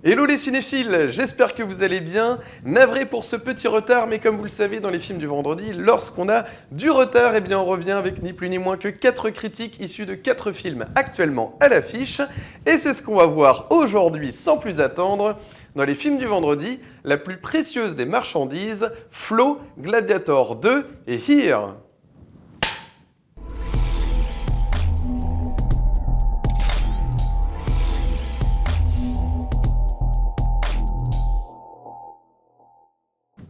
Hello les cinéphiles, j'espère que vous allez bien. Navré pour ce petit retard, mais comme vous le savez dans les films du vendredi, lorsqu'on a du retard, eh bien on revient avec ni plus ni moins que 4 critiques issues de 4 films actuellement à l'affiche. Et c'est ce qu'on va voir aujourd'hui sans plus attendre. Dans les films du vendredi, la plus précieuse des marchandises, Flow, Gladiator 2 et Here.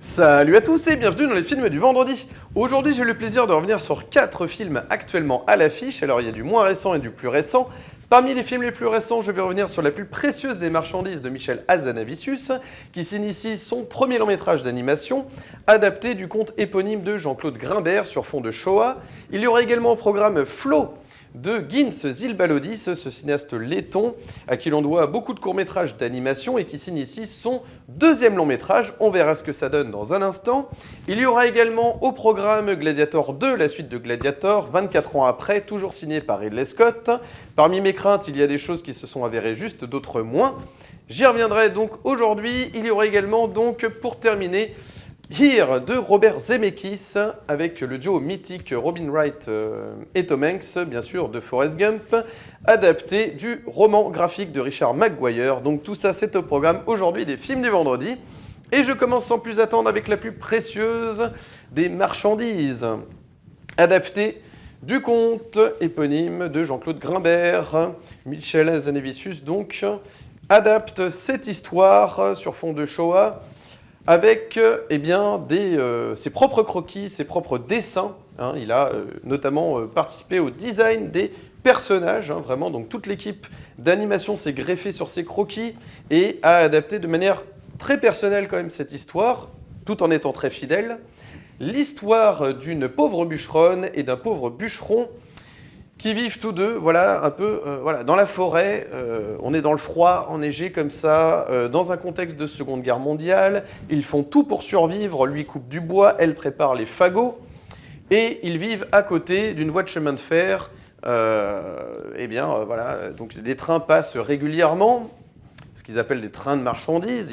Salut à tous et bienvenue dans les films du vendredi. Aujourd'hui, j'ai le plaisir de revenir sur 4 films actuellement à l'affiche. Alors, il y a du moins récent et du plus récent. Parmi les films les plus récents, je vais revenir sur la plus précieuse des marchandises de Michel Hazanavicius, qui s'initie son premier long métrage d'animation, adapté du conte éponyme de Jean-Claude Grimbert sur fond de Shoah. Il y aura également au programme Flow de Gins Zilbalodis, ce cinéaste laiton à qui l'on doit beaucoup de courts-métrages d'animation et qui s'initie son deuxième long-métrage. On verra ce que ça donne dans un instant. Il y aura également au programme Gladiator 2, la suite de Gladiator, 24 ans après, toujours signé par Ridley Scott. Parmi mes craintes, il y a des choses qui se sont avérées justes, d'autres moins. J'y reviendrai donc aujourd'hui. Il y aura également donc, pour terminer, Here de Robert Zemeckis avec le duo mythique Robin Wright et Tom Hanks, bien sûr, de Forrest Gump, adapté du roman graphique de Richard McGuire. Donc tout ça, c'est au programme aujourd'hui des films du vendredi. Et je commence sans plus attendre avec la plus précieuse des marchandises, adaptée du conte éponyme de Jean-Claude Grimbert. Michel Hazanavicius donc adapte cette histoire sur fond de Shoah avec ses propres croquis, ses propres dessins. Il a notamment participé au design des personnages, vraiment. Donc toute l'équipe d'animation s'est greffée sur ses croquis et a adapté de manière très personnelle quand même cette histoire, tout en étant très fidèle. L'histoire d'une pauvre bûcheronne et d'un pauvre bûcheron qui vivent tous deux, un peu dans la forêt. On est dans le froid, enneigé comme ça, dans un contexte de Seconde Guerre mondiale. Ils font tout pour survivre. Lui coupe du bois, elle prépare les fagots. Et ils vivent à côté d'une voie de chemin de fer. Donc les trains passent régulièrement, ce qu'ils appellent des trains de marchandises.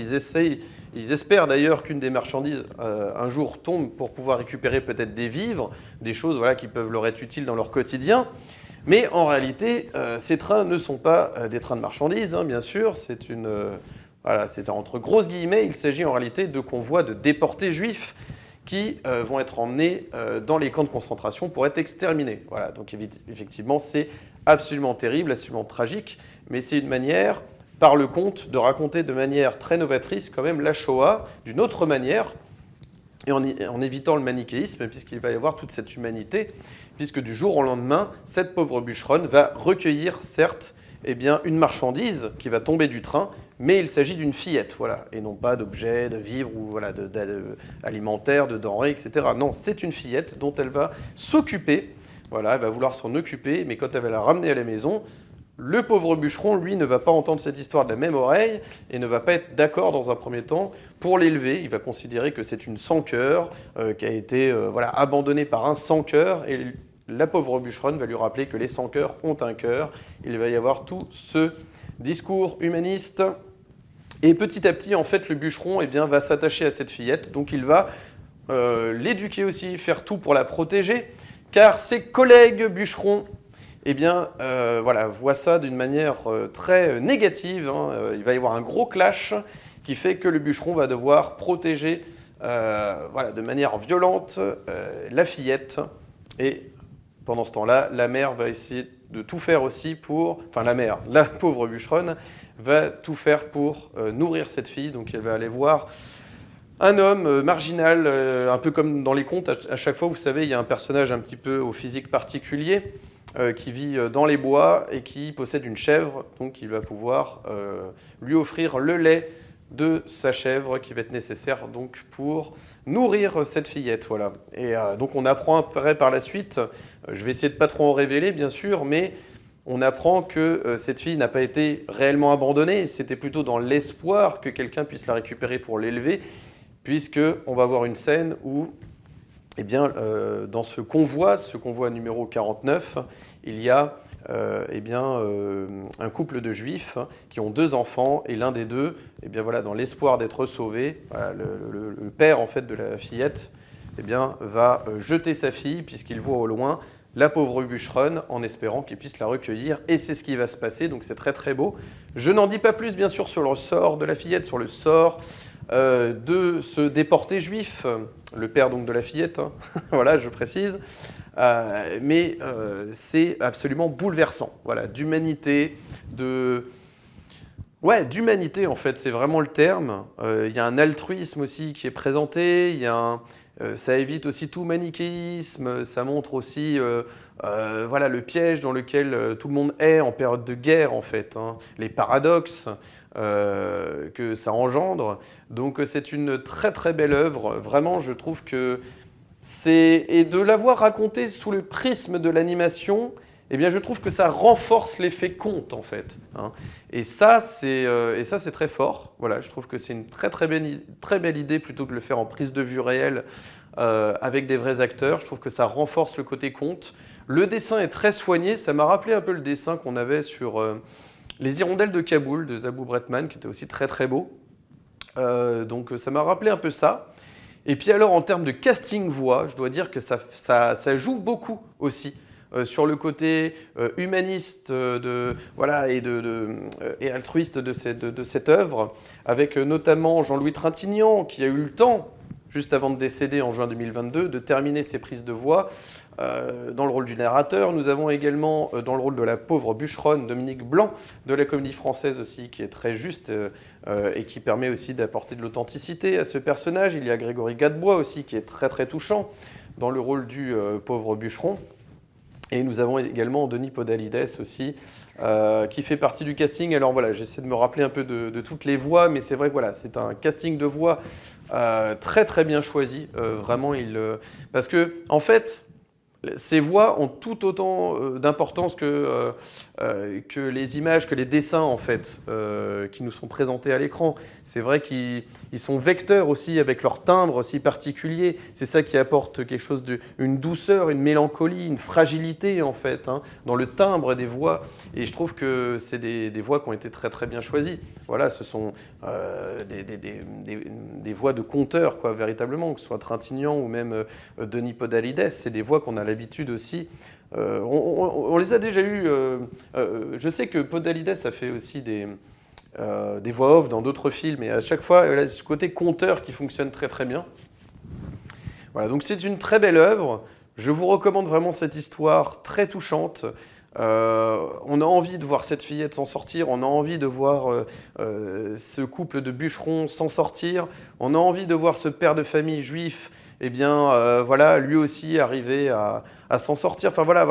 Ils espèrent d'ailleurs qu'une des marchandises un jour tombe pour pouvoir récupérer peut-être des vivres, des choses qui peuvent leur être utiles dans leur quotidien. Mais en réalité, ces trains ne sont pas des trains de marchandises, bien sûr. C'est entre grosses guillemets, il s'agit en réalité de convois de déportés juifs qui vont être emmenés dans les camps de concentration pour être exterminés. Voilà, donc effectivement, c'est absolument terrible, absolument tragique, mais c'est une manière, par le conte, de raconter de manière très novatrice quand même la Shoah d'une autre manière, et en évitant le manichéisme, puisqu'il va y avoir toute cette humanité, puisque du jour au lendemain, cette pauvre bûcheronne va recueillir, certes, une marchandise qui va tomber du train, mais il s'agit d'une fillette, et non pas d'objets, de vivres, ou alimentaires, de denrées, etc. Non, c'est une fillette dont elle va s'occuper, elle va vouloir s'en occuper, mais quand elle va la ramener à la maison, le pauvre bûcheron, lui, ne va pas entendre cette histoire de la même oreille et ne va pas être d'accord dans un premier temps pour l'élever. Il va considérer que c'est une sans-cœur qui a été abandonnée par un sans-cœur, et la pauvre bûcheronne va lui rappeler que les sans-cœurs ont un cœur. Il va y avoir tout ce discours humaniste. Et petit à petit, en fait, le bûcheron va s'attacher à cette fillette. Donc il va l'éduquer aussi, faire tout pour la protéger, car ses collègues bûcherons voit ça d'une manière très négative. Il va y avoir un gros clash qui fait que le bûcheron va devoir protéger de manière violente la fillette. Et pendant ce temps-là, la mère va essayer de tout faire aussi la pauvre bûcheronne, va tout faire pour nourrir cette fille. Donc elle va aller voir un homme marginal, un peu comme dans les contes. À chaque fois, vous savez, il y a un personnage un petit peu au physique particulier, qui vit dans les bois et qui possède une chèvre. Donc il va pouvoir lui offrir le lait de sa chèvre qui va être nécessaire donc pour nourrir cette fillette. Et donc on apprend après par la suite, je vais essayer de pas trop en révéler bien sûr, mais on apprend que cette fille n'a pas été réellement abandonnée. C'était plutôt dans l'espoir que quelqu'un puisse la récupérer pour l'élever, puisqu'on va voir une scène où dans ce convoi numéro 49, il y a eh bien, un couple de juifs qui ont 2 enfants et l'un des deux, eh bien, voilà, dans l'espoir d'être sauvé, voilà, le père en fait, de la fillette eh bien, va jeter sa fille puisqu'il voit au loin la pauvre bûcheronne en espérant qu'il puisse la recueillir. Et c'est ce qui va se passer, donc c'est très très beau. Je n'en dis pas plus bien sûr sur le sort de la fillette, sur le sort de ce déporté juif, le père donc de la fillette, hein. Voilà, je précise. Mais c'est absolument bouleversant, voilà, d'humanité, Ouais, d'humanité en fait, c'est vraiment le terme. Il y a un altruisme aussi qui est présenté, ça évite aussi tout manichéisme, ça montre aussi voilà, le piège dans lequel tout le monde est en période de guerre en fait, hein, les paradoxes que ça engendre. Donc c'est une très très belle œuvre, vraiment je trouve que et de l'avoir raconté sous le prisme de l'animation, eh bien, je trouve que ça renforce l'effet conte, en fait, hein. Et ça, c'est très fort. Voilà, je trouve que c'est une très, très belle idée, plutôt que de le faire en prise de vue réelle avec des vrais acteurs. Je trouve que ça renforce le côté conte. Le dessin est très soigné. Ça m'a rappelé un peu le dessin qu'on avait sur Les Hirondelles de Kaboul, de Zabou Bretman, qui était aussi très, très beau. Donc, ça m'a rappelé un peu ça. Et puis alors, en termes de casting voix, je dois dire que ça joue beaucoup aussi sur le côté humaniste voilà, et altruiste de cette œuvre, avec notamment Jean-Louis Trintignant, qui a eu le temps, juste avant de décéder en juin 2022, de terminer ses prises de voix dans le rôle du narrateur. Nous avons également dans le rôle de la pauvre bûcheronne Dominique Blanc, de la Comédie Française aussi, qui est très juste et qui permet aussi d'apporter de l'authenticité à ce personnage. Il y a Grégory Gadebois aussi, qui est très très touchant dans le rôle du pauvre bûcheron. Et nous avons également Denis Podalides aussi, qui fait partie du casting. Alors voilà, j'essaie de me rappeler un peu de toutes les voix, mais c'est vrai que voilà, c'est un casting de voix très très bien choisi. Vraiment, parce que en fait, ces voix ont tout autant d'importance que les images, que les dessins en fait, qui nous sont présentés à l'écran. C'est vrai qu'ils sont vecteurs aussi avec leur timbre aussi particulier. C'est ça qui apporte quelque chose une douceur, une mélancolie, une fragilité en fait, hein, dans le timbre des voix. Et je trouve que c'est des voix qui ont été très très bien choisies. Voilà, ce sont des voix de conteurs quoi, véritablement, que ce soit Trintignant ou même Denis Podalides. C'est des voix qu'on a l'habitude aussi. On les a déjà eues. Je sais que Podalides a fait aussi des voix off dans d'autres films, et à chaque fois, il a ce côté conteur qui fonctionne très très bien. Voilà, donc c'est une très belle œuvre. Je vous recommande vraiment cette histoire très touchante. On a envie de voir cette fillette s'en sortir, on a envie de voir ce couple de bûcherons s'en sortir, on a envie de voir ce père de famille juif, eh bien, voilà, lui aussi arriver à s'en sortir. Enfin voilà,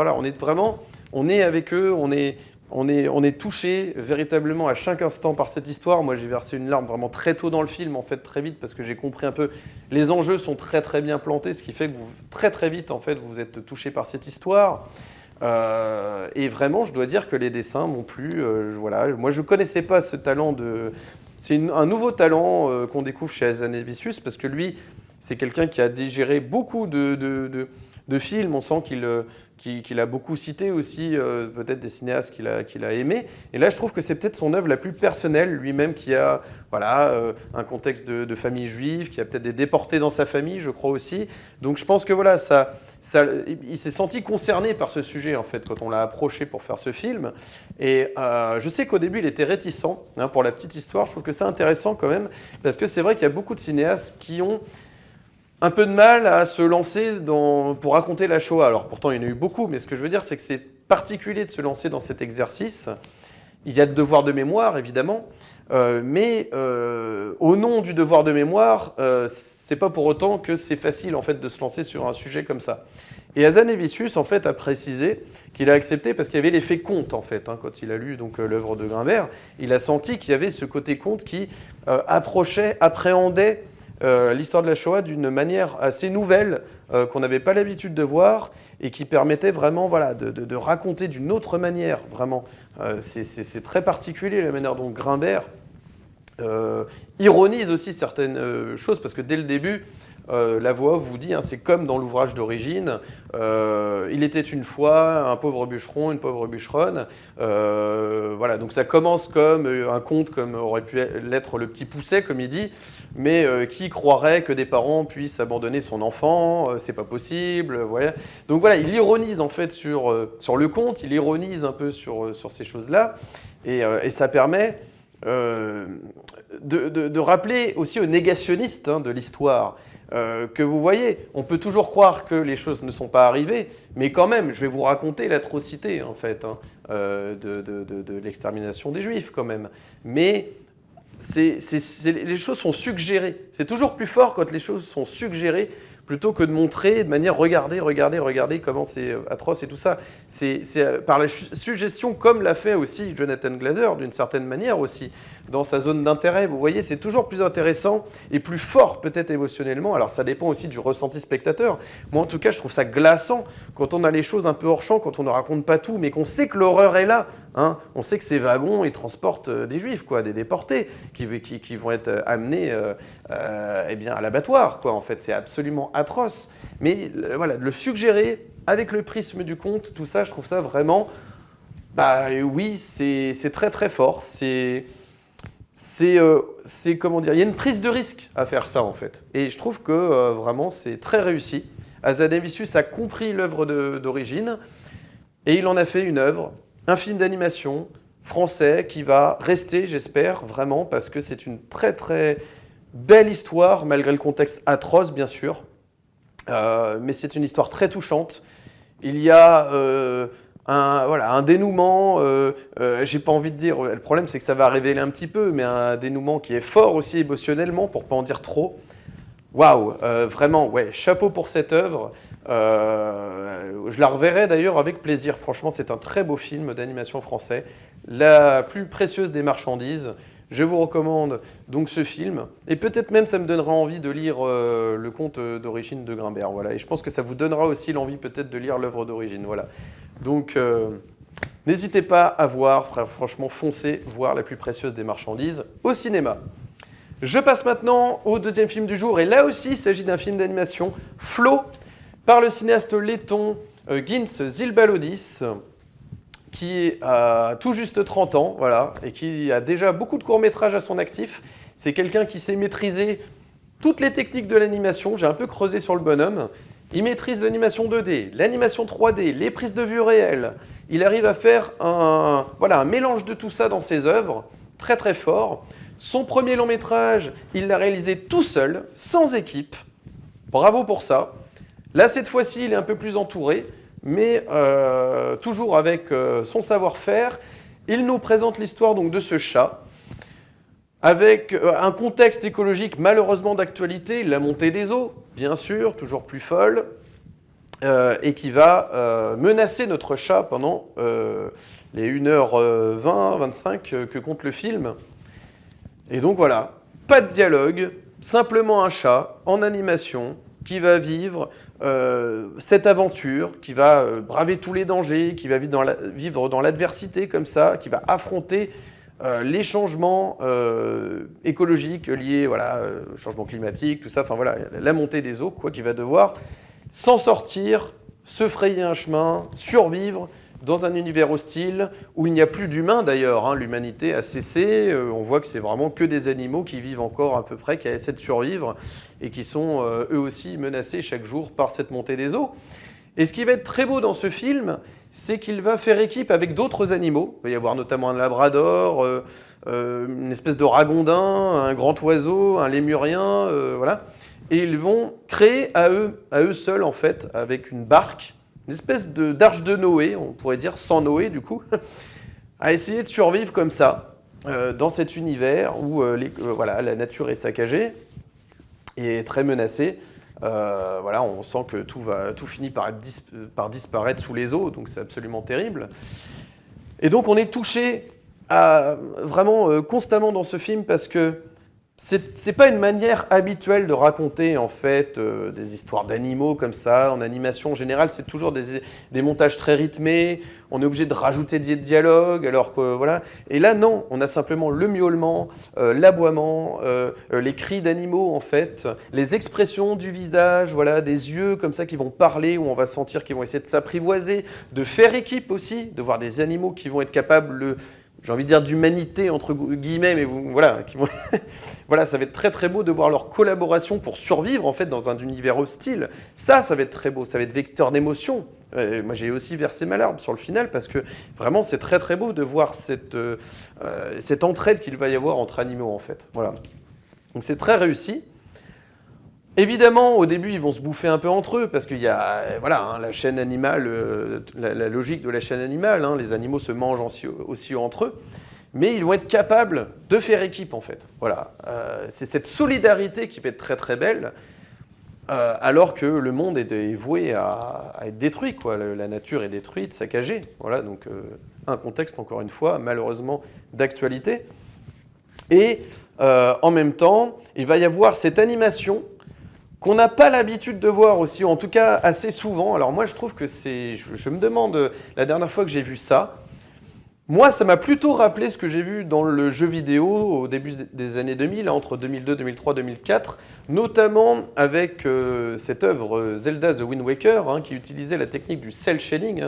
on est avec eux, on est touché véritablement à chaque instant par cette histoire. Moi, j'ai versé une larme vraiment très tôt dans le film, en fait, très vite, parce que j'ai compris un peu. Les enjeux sont très très bien plantés, ce qui fait que très très vite, en fait, vous êtes touché par cette histoire. Et vraiment, je dois dire que les dessins m'ont plu. Voilà. Moi, je ne connaissais pas ce talent de... C'est un nouveau talent qu'on découvre chez Hazanavicius, parce que lui, c'est quelqu'un qui a digéré beaucoup de films. On sent qu'il a beaucoup cité aussi peut-être des cinéastes qu'il a aimés. Et là, je trouve que c'est peut-être son œuvre la plus personnelle, lui-même qui a voilà, un contexte de famille juive, qui a peut-être des déportés dans sa famille, je crois aussi. Donc je pense que voilà, il s'est senti concerné par ce sujet, en fait, quand on l'a approché pour faire ce film. Et je sais qu'au début, il était réticent, hein, pour la petite histoire. Je trouve que c'est intéressant quand même, parce que c'est vrai qu'il y a beaucoup de cinéastes qui ont un peu de mal à se lancer pour raconter la Shoah. Alors pourtant, il y en a eu beaucoup, mais ce que je veux dire, c'est que c'est particulier de se lancer dans cet exercice. Il y a le devoir de mémoire, évidemment, mais au nom du devoir de mémoire, c'est pas pour autant que c'est facile en fait de se lancer sur un sujet comme ça. Et Hazanavicius en fait a précisé qu'il a accepté parce qu'il y avait l'effet conte en fait, hein, quand il a lu donc l'œuvre de Grimbert, il a senti qu'il y avait ce côté conte qui appréhendait l'histoire de la Shoah d'une manière assez nouvelle qu'on n'avait pas l'habitude de voir et qui permettait vraiment voilà, de raconter d'une autre manière. Vraiment, c'est très particulier la manière dont Grimbert ironise aussi certaines choses parce que dès le début, la voix vous dit, hein, c'est comme dans l'ouvrage d'origine, il était une fois un pauvre bûcheron, une pauvre bûcheronne. Voilà, donc ça commence comme un conte, comme aurait pu l'être Le Petit Poucet, comme il dit, mais qui croirait que des parents puissent abandonner son enfant, c'est pas possible, voilà. Donc voilà, il ironise en fait sur le conte, il ironise un peu sur ces choses-là, et ça permet de rappeler aussi aux négationnistes, hein, de l'histoire que vous voyez, on peut toujours croire que les choses ne sont pas arrivées, mais quand même, je vais vous raconter l'atrocité en fait, hein, de l'extermination des Juifs quand même. Mais les choses sont suggérées. C'est toujours plus fort quand les choses sont suggérées plutôt que de montrer de manière regardez comment c'est atroce et tout ça. C'est par la suggestion, comme l'a fait aussi Jonathan Glazer, d'une certaine manière aussi, dans sa zone d'intérêt. Vous voyez, c'est toujours plus intéressant et plus fort peut-être émotionnellement. Alors ça dépend aussi du ressenti spectateur. Moi en tout cas, je trouve ça glaçant quand on a les choses un peu hors champ, quand on ne raconte pas tout, mais qu'on sait que l'horreur est là. Hein. On sait que ces wagons, ils transportent des Juifs, quoi, des déportés, qui vont être amenés eh bien, à l'abattoir, quoi. En fait, c'est absolument atroce. Mais voilà, de le suggérer avec le prisme du conte, tout ça, je trouve ça vraiment... Bah oui, c'est très très fort. C'est comment dire, il y a une prise de risque à faire ça en fait. Et je trouve que vraiment c'est très réussi. Hazanavicius a compris l'œuvre d'origine et il en a fait une œuvre, un film d'animation français qui va rester, j'espère, vraiment, parce que c'est une très très belle histoire, malgré le contexte atroce bien sûr. Mais c'est une histoire très touchante. Il y a un dénouement, j'ai pas envie de dire, le problème c'est que ça va révéler un petit peu, mais un dénouement qui est fort aussi émotionnellement, pour pas en dire trop. Waouh, vraiment, ouais, chapeau pour cette œuvre. Je la reverrai d'ailleurs avec plaisir. Franchement, c'est un très beau film d'animation français, la plus précieuse des marchandises. Je vous recommande donc ce film, et peut-être même ça me donnera envie de lire le conte d'origine de Grimbert. Voilà. Et je pense que ça vous donnera aussi l'envie peut-être de lire l'œuvre d'origine. Voilà. Donc n'hésitez pas à voir, franchement foncez voir la plus précieuse des marchandises au cinéma. Je passe maintenant au deuxième film du jour, et là aussi il s'agit d'un film d'animation, Flow, par le cinéaste letton Gins Zilbalodis, qui a tout juste 30 ans, voilà, et qui a déjà beaucoup de courts-métrages à son actif. C'est quelqu'un qui sait maîtriser toutes les techniques de l'animation. J'ai un peu creusé sur le bonhomme. Il maîtrise l'animation 2D, l'animation 3D, les prises de vue réelles. Il arrive à faire un mélange de tout ça dans ses œuvres, très très fort. Son premier long-métrage, il l'a réalisé tout seul, sans équipe. Bravo pour ça. Là, cette fois-ci, il est un peu plus entouré, mais toujours avec son savoir-faire. Il nous présente l'histoire donc de ce chat, avec un contexte écologique malheureusement d'actualité, la montée des eaux, bien sûr, toujours plus folle, et qui va menacer notre chat pendant les 1h20, 25 que compte le film. Et donc voilà, pas de dialogue, simplement un chat en animation qui va vivre cette aventure, qui va braver tous les dangers, qui va vivre dans l'adversité comme ça, qui va affronter les changements écologiques liés au changement climatique, tout ça, enfin voilà, la montée des eaux, quoi, qui va devoir s'en sortir, se frayer un chemin, survivre dans un univers hostile où il n'y a plus d'humains d'ailleurs, hein, l'humanité a cessé, on voit que c'est vraiment que des animaux qui vivent encore à peu près, qui essaient de survivre et qui sont eux aussi menacés chaque jour par cette montée des eaux. Et ce qui va être très beau dans ce film, c'est qu'il va faire équipe avec d'autres animaux. Il va y avoir notamment un labrador, une espèce de ragondin, un grand oiseau, un lémurien, voilà. Et ils vont créer à eux seuls, en fait, avec une barque, une espèce d'arche de Noé, on pourrait dire sans Noé du coup, à essayer de survivre comme ça, dans cet univers où la nature est saccagée et très menacée. On sent que tout finit par disparaître sous les eaux, donc c'est absolument terrible. Et donc on est touché vraiment constamment dans ce film parce que c'est pas une manière habituelle de raconter en fait des histoires d'animaux comme ça. En animation en général, c'est toujours des montages très rythmés. On est obligé de rajouter des dialogues, alors que voilà. Et là, non, on a simplement le miaulement, l'aboiement, les cris d'animaux en fait, les expressions du visage, voilà, des yeux comme ça qui vont parler, où on va sentir qu'ils vont essayer de s'apprivoiser, de faire équipe aussi, de voir des animaux qui vont être capables j'ai envie de dire d'humanité entre guillemets, mais voilà, voilà, ça va être très très beau de voir leur collaboration pour survivre en fait dans un univers hostile. Ça va être très beau, ça va être vecteur d'émotion. Moi j'ai aussi versé ma larme sur le final parce que vraiment c'est très très beau de voir cette entraide qu'il va y avoir entre animaux en fait. Voilà. Donc c'est très réussi. Évidemment, au début, ils vont se bouffer un peu entre eux, parce qu'il y a voilà, la chaîne animale, la logique de la chaîne animale, les animaux se mangent aussi entre eux, mais ils vont être capables de faire équipe, en fait. Voilà. C'est cette solidarité qui peut être très très belle, alors que le monde est voué à être détruit, quoi. La nature est détruite, saccagée. Voilà, donc un contexte, encore une fois, malheureusement, d'actualité. Et en même temps, il va y avoir cette animation qu'on n'a pas l'habitude de voir aussi, ou en tout cas assez souvent. Alors moi, je trouve que c'est... Je me demande, la dernière fois que j'ai vu ça, moi, ça m'a plutôt rappelé ce que j'ai vu dans le jeu vidéo au début des années 2000, entre 2002, 2003, 2004, notamment avec cette œuvre Zelda The Wind Waker, qui utilisait la technique du cel shading,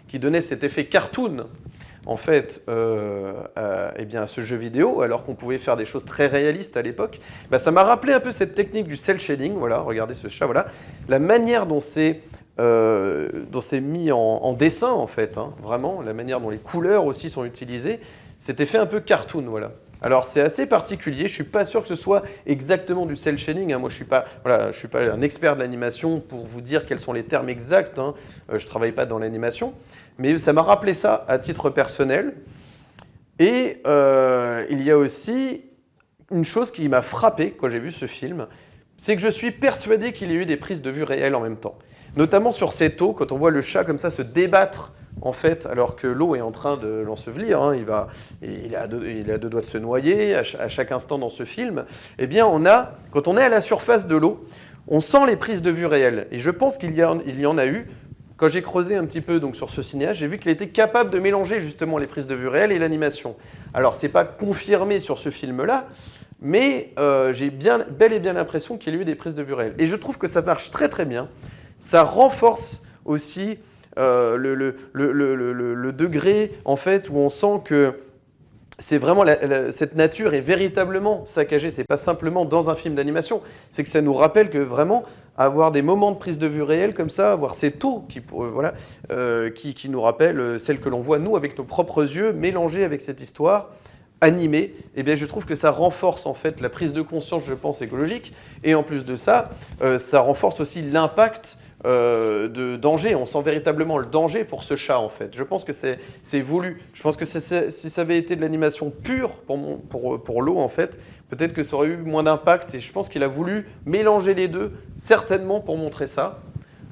qui donnait cet effet cartoon en fait, eh bien, à ce jeu vidéo, alors qu'on pouvait faire des choses très réalistes à l'époque. Bah, ça m'a rappelé un peu cette technique du cel shading. Voilà, regardez ce chat, voilà. La manière dont c'est mis en dessin, en fait, vraiment, la manière dont les couleurs aussi sont utilisées, cet effet un peu cartoon, voilà. Alors c'est assez particulier, je ne suis pas sûr que ce soit exactement du cel shading, moi je ne suis pas un expert de l'animation pour vous dire quels sont les termes exacts, je ne travaille pas dans l'animation, mais ça m'a rappelé ça à titre personnel. Et il y a aussi une chose qui m'a frappé quand j'ai vu ce film, c'est que je suis persuadé qu'il y a eu des prises de vue réelles en même temps. Notamment sur cette eau, quand on voit le chat comme ça se débattre, en fait, alors que l'eau est en train de l'ensevelir, il est à deux doigts de se noyer à chaque instant dans ce film, eh bien quand on est à la surface de l'eau, on sent les prises de vue réelles. Et je pense qu'il y en a eu. Quand j'ai creusé un petit peu donc, sur ce cinéaste, j'ai vu qu'il était capable de mélanger justement les prises de vue réelles et l'animation. Alors, ce n'est pas confirmé sur ce film-là, mais j'ai bel et bien l'impression qu'il y a eu des prises de vue réelles. Et je trouve que ça marche très très bien. Ça renforce aussi le degré en fait où on sent que c'est vraiment cette nature est véritablement saccagée. C'est pas simplement dans un film d'animation. C'est que ça nous rappelle que vraiment avoir des moments de prise de vue réelle comme ça, avoir cette eau qui nous rappelle celle que l'on voit nous avec nos propres yeux, mélangée avec cette histoire animée, eh bien je trouve que ça renforce en fait la prise de conscience, je pense, écologique. Et en plus de ça, ça renforce aussi l'impact de danger. On sent véritablement le danger pour ce chat, en fait. Je pense que c'est voulu. Je pense que si ça avait été de l'animation pure pour l'eau, en fait, peut-être que ça aurait eu moins d'impact. Et je pense qu'il a voulu mélanger les deux, certainement pour montrer ça.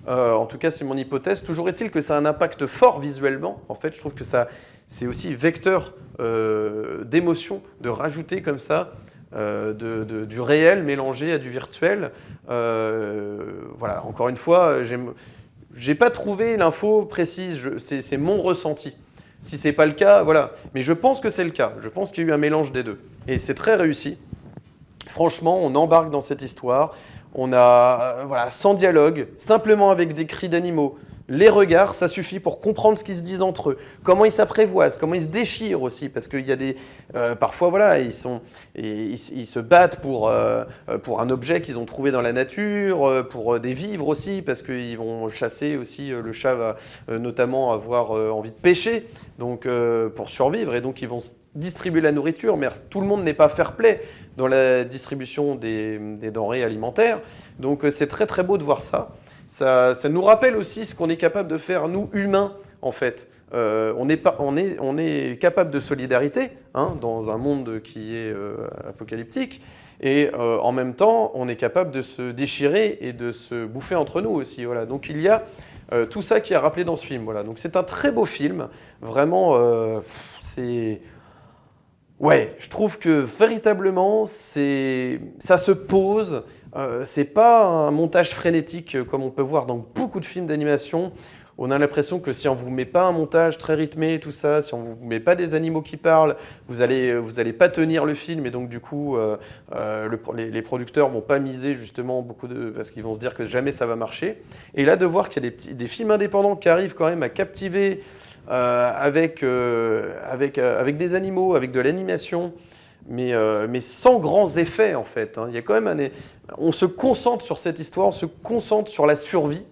En tout cas, c'est mon hypothèse. Toujours est-il que ça a un impact fort visuellement. En fait, je trouve que c'est aussi vecteur d'émotion, de rajouter comme ça du réel mélangé à du virtuel. Voilà, encore une fois, j'ai pas trouvé l'info précise, c'est mon ressenti. Si c'est pas le cas, voilà. Mais je pense que c'est le cas. Je pense qu'il y a eu un mélange des deux. Et c'est très réussi. Franchement, on embarque dans cette histoire. On a, sans dialogue, simplement avec des cris d'animaux. Les regards, ça suffit pour comprendre ce qu'ils se disent entre eux. Comment ils s'apprivoisent, comment ils se déchirent aussi. Parce qu'il y a parfois, ils se battent pour un objet qu'ils ont trouvé dans la nature, pour des vivres aussi, parce qu'ils vont chasser aussi. Le chat va notamment avoir envie de pêcher, donc pour survivre. Et donc, ils vont distribuer la nourriture, mais tout le monde n'est pas fair-play dans la distribution des denrées alimentaires. Donc, c'est très très beau de voir ça. Ça nous rappelle aussi ce qu'on est capable de faire, nous, humains, en fait. On est capable de solidarité dans un monde qui est apocalyptique. Et en même temps, on est capable de se déchirer et de se bouffer entre nous aussi. Voilà. Donc il y a tout ça qui est rappelé dans ce film. Voilà. Donc c'est un très beau film. Vraiment, c'est... Ouais, je trouve que véritablement, ça se pose. C'est pas un montage frénétique comme on peut voir dans beaucoup de films d'animation. On a l'impression que si on vous met pas un montage très rythmé, tout ça, si on vous met pas des animaux qui parlent, vous allez pas tenir le film et donc du coup, les producteurs vont pas miser justement parce qu'ils vont se dire que jamais ça va marcher. Et là, de voir qu'il y a des films indépendants qui arrivent quand même à captiver avec des animaux, avec de l'animation, mais sans grands effets en fait. Hein. Il y a quand même on se concentre sur cette histoire, on se concentre sur la survie.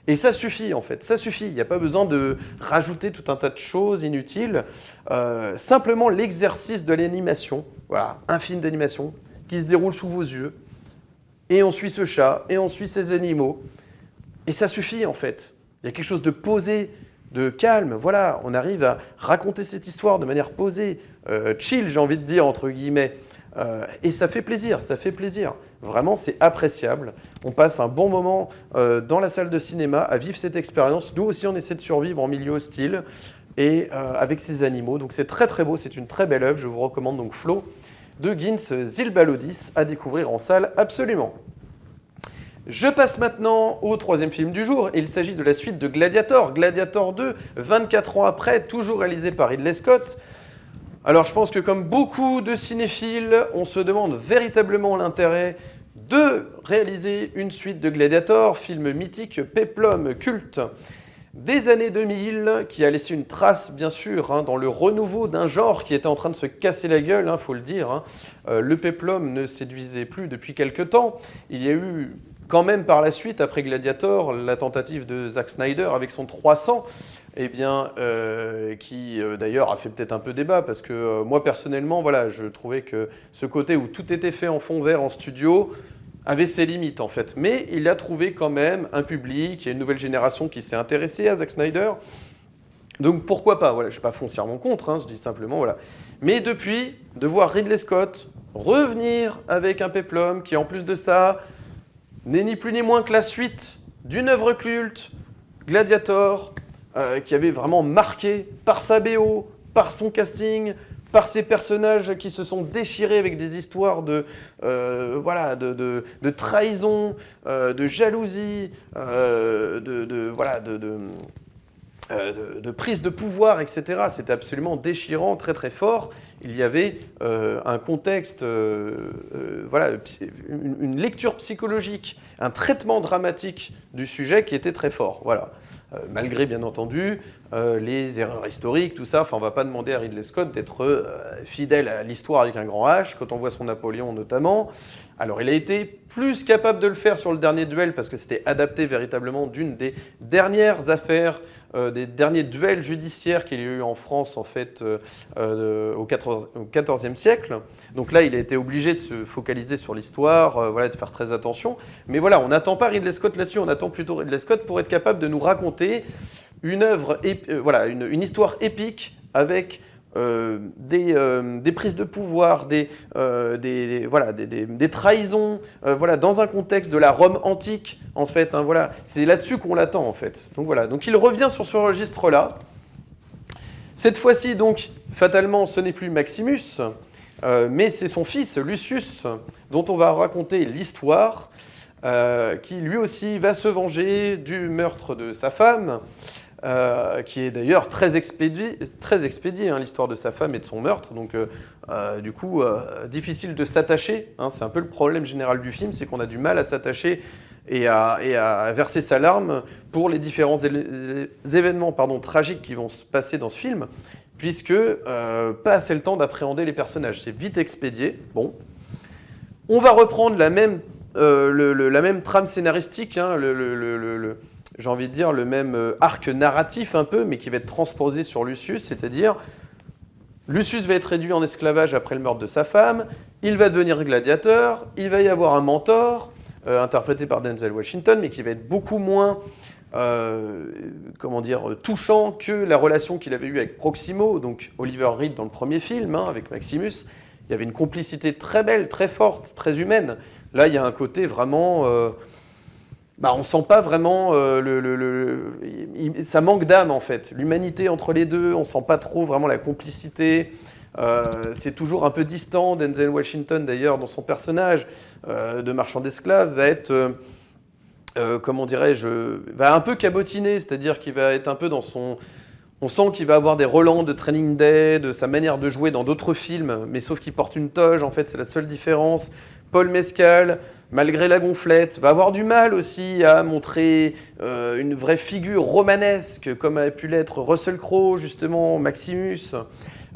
Et ça suffit en fait, ça suffit. Il n'y a pas besoin de rajouter tout un tas de choses inutiles. Simplement l'exercice de l'animation. Voilà, un film d'animation qui se déroule sous vos yeux. Et on suit ce chat, et on suit ces animaux. Et ça suffit en fait. Il y a quelque chose de posé, de calme. Voilà, on arrive à raconter cette histoire de manière posée, chill, j'ai envie de dire, entre guillemets. Et ça fait plaisir, ça fait plaisir. Vraiment, c'est appréciable. On passe un bon moment dans la salle de cinéma à vivre cette expérience. Nous aussi, on essaie de survivre en milieu hostile et avec ces animaux. Donc c'est très très beau, c'est une très belle œuvre. Je vous recommande donc Flo de Gins Zilbalodis à découvrir en salle absolument. Je passe maintenant au troisième film du jour. Il s'agit de la suite de Gladiator, Gladiator 2, 24 ans après, toujours réalisé par Ridley Scott. Alors je pense que comme beaucoup de cinéphiles, on se demande véritablement l'intérêt de réaliser une suite de Gladiator, film mythique, péplum, culte des années 2000, qui a laissé une trace bien sûr hein, dans le renouveau d'un genre qui était en train de se casser la gueule, hein, faut le dire. Hein. Le péplum ne séduisait plus depuis quelque temps. Il y a eu quand même par la suite, après Gladiator, la tentative de Zack Snyder avec son 300, eh bien, qui d'ailleurs a fait peut-être un peu débat, parce que moi personnellement, voilà, je trouvais que ce côté où tout était fait en fond vert en studio avait ses limites en fait. Mais il a trouvé quand même un public, il y a une nouvelle génération qui s'est intéressée à Zack Snyder. Donc pourquoi pas, voilà, je ne suis pas foncièrement contre, hein, je dis simplement, voilà. Mais depuis, de voir Ridley Scott revenir avec un péplum qui en plus de ça n'est ni plus ni moins que la suite d'une œuvre culte, Gladiator, qui avait vraiment marqué par sa BO, par son casting, par ses personnages qui se sont déchirés avec des histoires de trahison, de jalousie, de prise de pouvoir, etc. C'était absolument déchirant, très très fort. Il y avait un contexte, une lecture psychologique, un traitement dramatique du sujet qui était très fort. Voilà. Malgré, bien entendu, les erreurs historiques, tout ça. Enfin, on ne va pas demander à Ridley Scott d'être fidèle à l'histoire avec un grand H, quand on voit son Napoléon notamment. Alors, il a été plus capable de le faire sur le dernier duel, parce que c'était adapté véritablement d'une des dernières affaires, des derniers duels judiciaires qu'il y a eu en France, en fait, au XIVe siècle. Donc là, il a été obligé de se focaliser sur l'histoire, de faire très attention. Mais voilà, on n'attend pas Ridley Scott là-dessus, on attend plutôt Ridley Scott pour être capable de nous raconter une œuvre, une histoire épique avec des prises de pouvoir, des trahisons, dans un contexte de la Rome antique, en fait. Hein, voilà. C'est là-dessus qu'on l'attend, en fait. Donc voilà. Donc il revient sur ce registre-là. Cette fois-ci, donc, fatalement, ce n'est plus Maximus, mais c'est son fils, Lucius, dont on va raconter l'histoire, qui lui aussi va se venger du meurtre de sa femme, qui est d'ailleurs très expédié hein, l'histoire de sa femme et de son meurtre. Donc, du coup, difficile de s'attacher. Hein, c'est un peu le problème général du film, c'est qu'on a du mal à s'attacher et à verser sa larme pour les différents événements tragiques qui vont se passer dans ce film, puisque pas assez le temps d'appréhender les personnages. C'est vite expédié. Bon. On va reprendre la même trame scénaristique, hein, j'ai envie de dire le même arc narratif un peu, mais qui va être transposé sur Lucius, c'est-à-dire Lucius va être réduit en esclavage après le meurtre de sa femme, il va devenir gladiateur, il va y avoir un mentor, interprété par Denzel Washington, mais qui va être beaucoup moins touchant que la relation qu'il avait eue avec Proximo, donc Oliver Reed dans le premier film, hein, avec Maximus. Il y avait une complicité très belle, très forte, très humaine. Là, il y a un côté vraiment... on ne sent pas vraiment... ça manque d'âme, en fait. L'humanité entre les deux, on ne sent pas trop vraiment la complicité. C'est toujours un peu distant. Denzel Washington, d'ailleurs, dans son personnage de marchand d'esclaves, va être, comment dirais-je, va un peu cabotiner, c'est-à-dire qu'il va être un peu dans son... On sent qu'il va avoir des relents de Training Day, de sa manière de jouer dans d'autres films, mais sauf qu'il porte une toge, en fait, c'est la seule différence. Paul Mescal, malgré la gonflette, va avoir du mal aussi à montrer une vraie figure romanesque, comme a pu l'être Russell Crowe, justement, Maximus.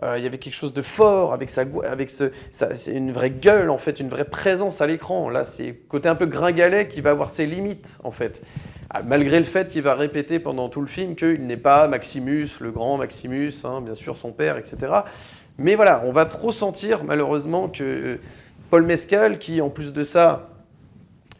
Il y avait quelque chose de fort avec c'est une vraie gueule, en fait, une vraie présence à l'écran. Là, c'est côté un peu gringalet qui va avoir ses limites, en fait. Malgré le fait qu'il va répéter pendant tout le film qu'il n'est pas Maximus, le grand Maximus, hein, bien sûr son père, etc. Mais voilà, on va trop sentir, malheureusement, que Paul Mescal, qui en plus de ça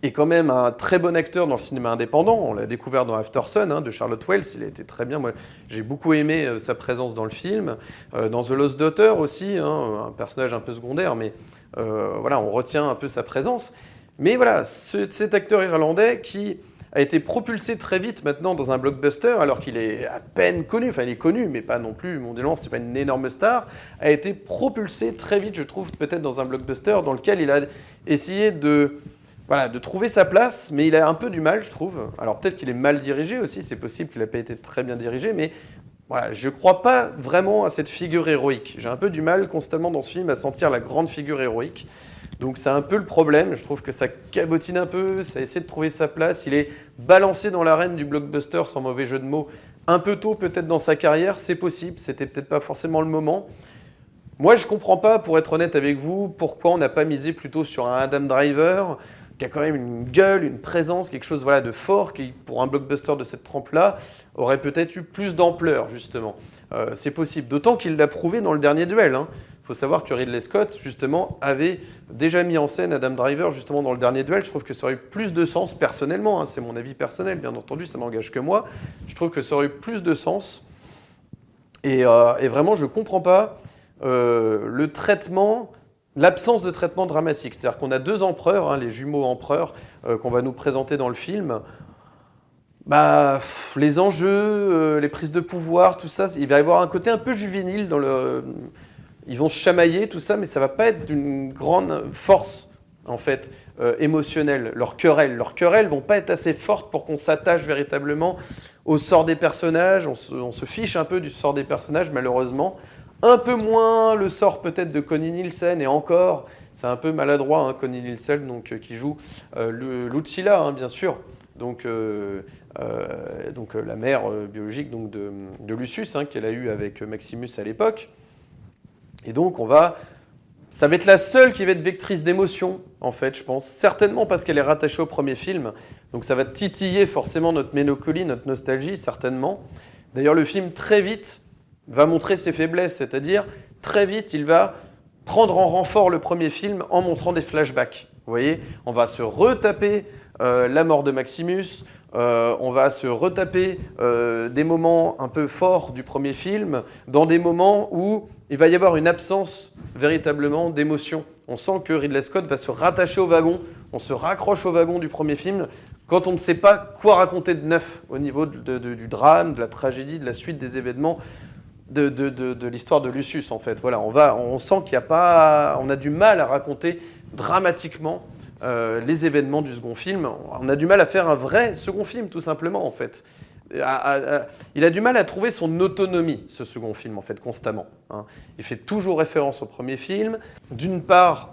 est quand même un très bon acteur dans le cinéma indépendant, on l'a découvert dans Aftersun de Charlotte Wells, il a été très bien, moi j'ai beaucoup aimé sa présence dans le film, dans The Lost Daughter aussi, un personnage un peu secondaire, mais voilà, on retient un peu sa présence. Mais voilà, cet acteur irlandais qui a été propulsé très vite maintenant dans un blockbuster, alors qu'il est à peine connu, enfin il est connu, mais pas non plus mondialement, c'est pas une énorme star, a été propulsé très vite, je trouve, peut-être dans un blockbuster dans lequel il a essayé de trouver sa place, mais il a un peu du mal, je trouve. Alors peut-être qu'il est mal dirigé aussi, c'est possible qu'il n'ait pas été très bien dirigé, mais voilà, je ne crois pas vraiment à cette figure héroïque. J'ai un peu du mal constamment dans ce film à sentir la grande figure héroïque. Donc c'est un peu le problème, je trouve que ça cabotine un peu, ça essaie de trouver sa place, il est balancé dans l'arène du blockbuster, sans mauvais jeu de mots, un peu tôt peut-être dans sa carrière, c'est possible, c'était peut-être pas forcément le moment. Moi je comprends pas, pour être honnête avec vous, pourquoi on n'a pas misé plutôt sur un Adam Driver, qui a quand même une gueule, une présence, quelque chose de fort, qui pour un blockbuster de cette trempe-là, aurait peut-être eu plus d'ampleur justement. C'est possible, d'autant qu'il l'a prouvé dans le dernier duel. Il faut savoir que Ridley Scott, justement, avait déjà mis en scène Adam Driver, justement, dans le dernier duel. Je trouve que ça aurait eu plus de sens, personnellement, c'est mon avis personnel, bien entendu, ça n'engage que moi. Je trouve que ça aurait eu plus de sens. Et vraiment, je ne comprends pas le traitement, l'absence de traitement dramatique. C'est-à-dire qu'on a deux empereurs, les jumeaux empereurs, qu'on va nous présenter dans le film. Les enjeux, les prises de pouvoir, tout ça, il va y avoir un côté un peu juvénile dans le... Ils vont se chamailler, tout ça, mais ça ne va pas être d'une grande force, en fait, émotionnelle. Leurs querelles ne vont pas être assez fortes pour qu'on s'attache véritablement au sort des personnages. On se fiche un peu du sort des personnages, malheureusement. Un peu moins le sort peut-être de Connie Nielsen, et encore, c'est un peu maladroit, Connie Nielsen, donc, qui joue Lucilla, bien sûr. Donc la mère biologique donc, de Lucius, qu'elle a eue avec Maximus à l'époque. Et donc, ça va être la seule qui va être vectrice d'émotion, en fait, je pense. Certainement parce qu'elle est rattachée au premier film. Donc, ça va titiller forcément notre mélancolie, notre nostalgie, certainement. D'ailleurs, le film, très vite, va montrer ses faiblesses. C'est-à-dire, très vite, il va prendre en renfort le premier film en montrant des flashbacks. Vous voyez, on va se retaper la mort de Maximus, on va se retaper des moments un peu forts du premier film, dans des moments où il va y avoir une absence véritablement d'émotion. On sent que Ridley Scott va se rattacher au wagon, on se raccroche au wagon du premier film, quand on ne sait pas quoi raconter de neuf au niveau du drame, de la tragédie, de la suite des événements, de l'histoire de Lucius, en fait. Voilà, on sent on a du mal à raconter dramatiquement les événements du second film. On a du mal à faire un vrai second film, tout simplement, en fait. Il a du mal à trouver son autonomie, ce second film, en fait, constamment. Il fait toujours référence au premier film. D'une part,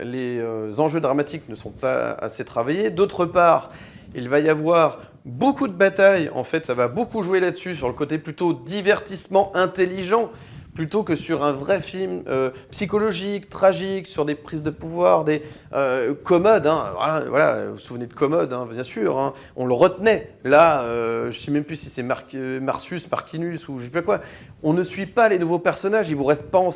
les enjeux dramatiques ne sont pas assez travaillés. D'autre part, il va y avoir beaucoup de batailles. En fait, ça va beaucoup jouer là-dessus, sur le côté plutôt divertissement intelligent, plutôt que sur un vrai film psychologique, tragique, sur des prises de pouvoir, des Commode. Voilà, vous vous souvenez de Commode, bien sûr. On le retenait. Là, je ne sais même plus si c'est Marcius, Marquinus ou je ne sais pas quoi. On ne suit pas les nouveaux personnages, ils ne vous restent pas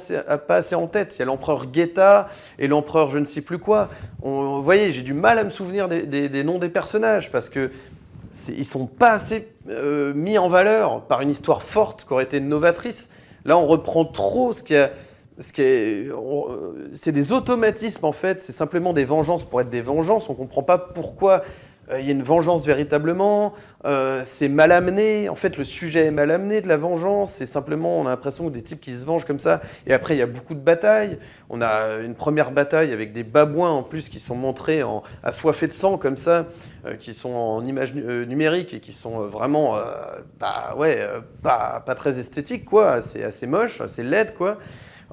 assez en tête. Il y a l'empereur Guetta et l'empereur je ne sais plus quoi. Vous voyez, j'ai du mal à me souvenir des noms des personnages parce que ils ne sont pas assez mis en valeur par une histoire forte qui aurait été novatrice. Là, on reprend trop c'est des automatismes, en fait. C'est simplement des vengeances pour être des vengeances. On ne comprend pas pourquoi il y a une vengeance véritablement, c'est mal amené, en fait le sujet est mal amené de la vengeance, c'est simplement, on a l'impression que des types qui se vengent comme ça, et après il y a beaucoup de batailles, on a une première bataille avec des babouins en plus qui sont montrés assoiffés de sang comme ça, qui sont en image numérique et qui sont vraiment, pas très esthétiques quoi, c'est assez moche, assez laid quoi.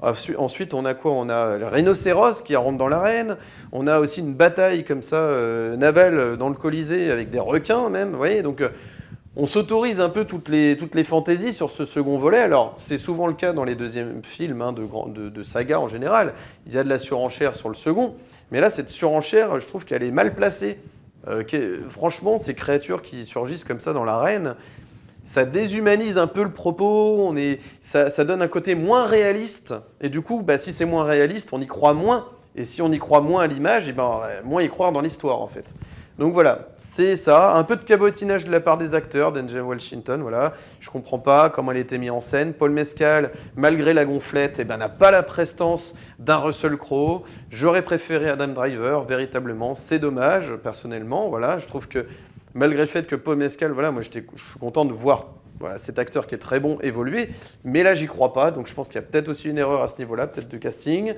Ensuite, on a quoi? On a le rhinocéros qui rentre dans l'arène. On a aussi une bataille comme ça, navale dans le Colisée avec des requins même. Vous voyez, donc on s'autorise un peu toutes les fantaisies sur ce second volet. Alors, c'est souvent le cas dans les deuxièmes films de saga en général. Il y a de la surenchère sur le second. Mais là, cette surenchère, je trouve qu'elle est mal placée. Franchement, ces créatures qui surgissent comme ça dans l'arène, ça déshumanise un peu le propos, ça donne un côté moins réaliste, et du coup, si c'est moins réaliste, on y croit moins, et si on y croit moins à l'image, moins y croire dans l'histoire, en fait. Donc voilà, c'est ça, un peu de cabotinage de la part des acteurs, Denzel Washington, voilà, je comprends pas comment elle était mise en scène. Paul Mescal, malgré la gonflette, n'a pas la prestance d'un Russell Crowe. J'aurais préféré Adam Driver, véritablement, c'est dommage, personnellement, voilà, je trouve que malgré le fait que Paul Mescal, voilà, moi je suis content de voir cet acteur qui est très bon évoluer, mais là j'y crois pas, donc je pense qu'il y a peut-être aussi une erreur à ce niveau-là, peut-être de casting.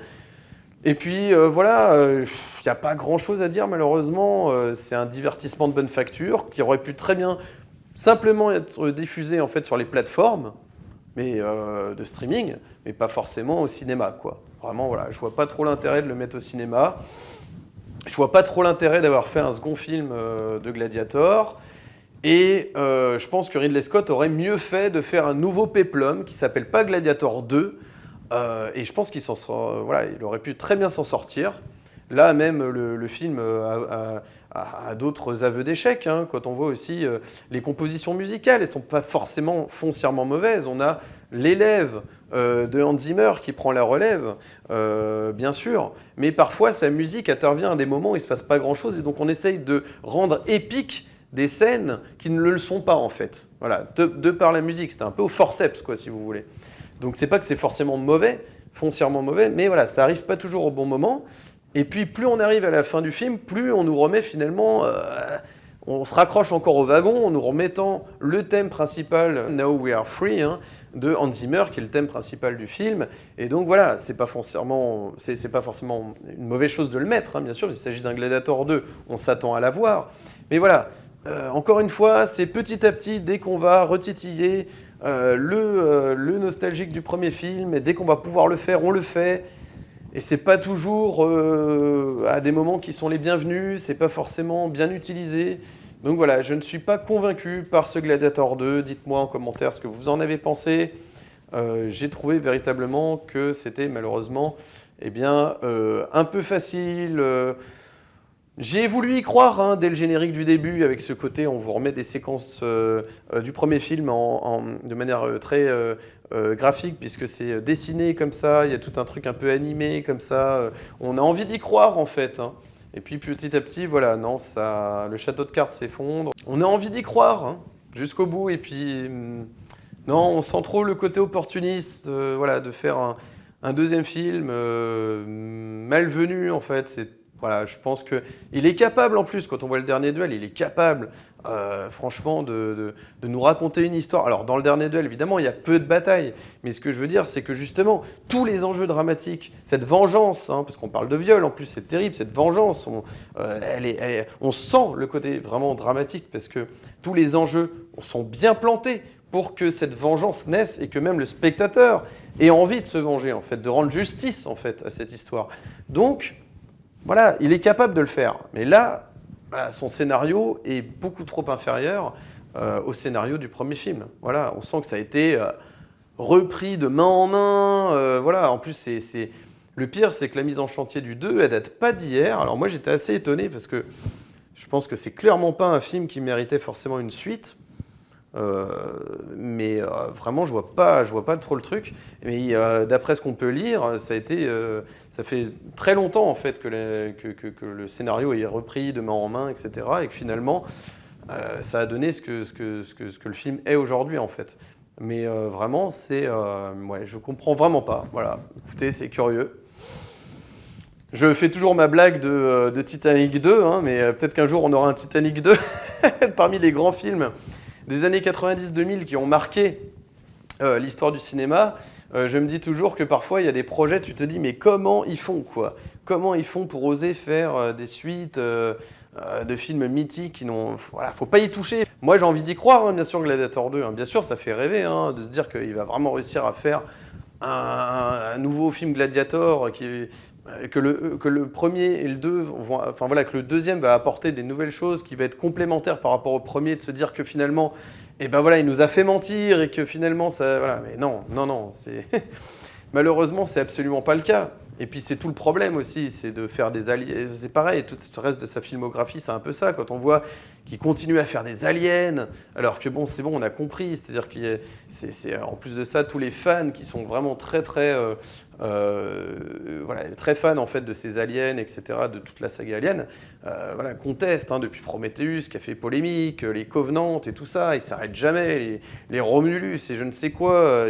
Et puis il n'y a pas grand-chose à dire malheureusement, c'est un divertissement de bonne facture qui aurait pu très bien simplement être diffusé en fait sur les plateformes de streaming, mais pas forcément au cinéma, quoi. Vraiment, voilà, je vois pas trop l'intérêt de le mettre au cinéma. Je vois pas trop l'intérêt d'avoir fait un second film de Gladiator. Et je pense que Ridley Scott aurait mieux fait de faire un nouveau péplum qui s'appelle pas Gladiator 2. Et je pense qu'il il aurait pu très bien s'en sortir. Là, même le film a d'autres aveux d'échec. Hein, quand on voit aussi les compositions musicales, elles ne sont pas forcément foncièrement mauvaises. On a l'élève de Hans Zimmer qui prend la relève, bien sûr. Mais parfois, sa musique intervient à des moments où il ne se passe pas grand-chose. Et donc, on essaye de rendre épique des scènes qui ne le sont pas, en fait. Voilà, de par la musique. C'était un peu au forceps, quoi, si vous voulez. Donc, c'est pas que c'est forcément mauvais, foncièrement mauvais, mais voilà, ça n'arrive pas toujours au bon moment. Et puis, plus on arrive à la fin du film, plus on nous remet finalement... on se raccroche encore au wagon en nous remettant le thème principal, Now We Are Free, hein, de Hans Zimmer, qui est le thème principal du film. Et donc voilà, c'est pas forcément une mauvaise chose de le mettre, hein, bien sûr, il s'agit d'un Gladiator 2, on s'attend à la voir. Mais voilà, encore une fois, c'est petit à petit, dès qu'on va retitiller le nostalgique du premier film, et dès qu'on va pouvoir le faire, on le fait. Et c'est pas toujours à des moments qui sont les bienvenus, c'est pas forcément bien utilisé. Donc voilà, je ne suis pas convaincu par ce Gladiator 2. Dites-moi en commentaire ce que vous en avez pensé. J'ai trouvé véritablement que c'était malheureusement un peu facile. J'ai voulu y croire hein, dès le générique du début, avec ce côté, on vous remet des séquences du premier film de manière très graphique, puisque c'est dessiné comme ça, il y a tout un truc un peu animé comme ça. On a envie d'y croire en fait. Hein. Et puis petit à petit, voilà, non, le château de cartes s'effondre. On a envie d'y croire hein, jusqu'au bout, et puis non, on sent trop le côté opportuniste, de faire un deuxième film malvenu en fait. Voilà, je pense qu'il est capable, en plus, quand on voit le dernier duel, il est capable, franchement, de nous raconter une histoire. Alors, dans le dernier duel, évidemment, il y a peu de batailles. Mais ce que je veux dire, c'est que, justement, tous les enjeux dramatiques, cette vengeance, hein, parce qu'on parle de viol, en plus, c'est terrible, cette vengeance, on sent le côté vraiment dramatique, parce que tous les enjeux sont bien plantés pour que cette vengeance naisse et que même le spectateur ait envie de se venger, en fait, de rendre justice, en fait, à cette histoire. Donc... voilà, il est capable de le faire. Mais là, voilà, son scénario est beaucoup trop inférieur au scénario du premier film. Voilà, on sent que ça a été repris de main en main. Voilà, en plus, le pire, c'est que la mise en chantier du 2, elle date pas d'hier. Alors moi, j'étais assez étonné parce que je pense que c'est clairement pas un film qui méritait forcément une suite. Mais vraiment, je vois pas trop le truc. Mais d'après ce qu'on peut lire, ça fait très longtemps en fait que le scénario est repris de main en main, etc. Et que finalement, ça a donné ce que le film est aujourd'hui en fait. Mais vraiment, je comprends vraiment pas. Voilà. Écoutez, c'est curieux. Je fais toujours ma blague de Titanic 2, hein, mais peut-être qu'un jour on aura un Titanic 2 parmi les grands films des années 90-2000 qui ont marqué l'histoire du cinéma. Je me dis toujours que parfois il y a des projets, tu te dis mais comment ils font quoi? Comment ils font pour oser faire des suites de films mythiques qui n'ont... Voilà, faut pas y toucher. Moi j'ai envie d'y croire, hein, bien sûr Gladiator 2, hein, bien sûr ça fait rêver hein, de se dire qu'il va vraiment réussir à faire un nouveau film Gladiator que le premier et le deux vont, enfin voilà, que le deuxième va apporter des nouvelles choses, qui va être complémentaire par rapport au premier, de se dire que finalement, eh ben voilà, il nous a fait mentir et que finalement ça, voilà, mais non, c'est malheureusement c'est absolument pas le cas. Et puis c'est tout le problème aussi, c'est de faire des aliens. C'est pareil, tout le reste de sa filmographie, c'est un peu ça. Quand on voit qu'il continue à faire des aliens, alors que bon, c'est bon, on a compris. C'est-à-dire qu'il c'est en plus de ça, tous les fans qui sont vraiment très voilà, très fans en fait de ces aliens, etc., de toute la saga Alien, voilà, contestent hein, depuis Prometheus, qui a fait polémique, les Covenants et tout ça, ils s'arrêtent jamais, les Romulus et je ne sais quoi,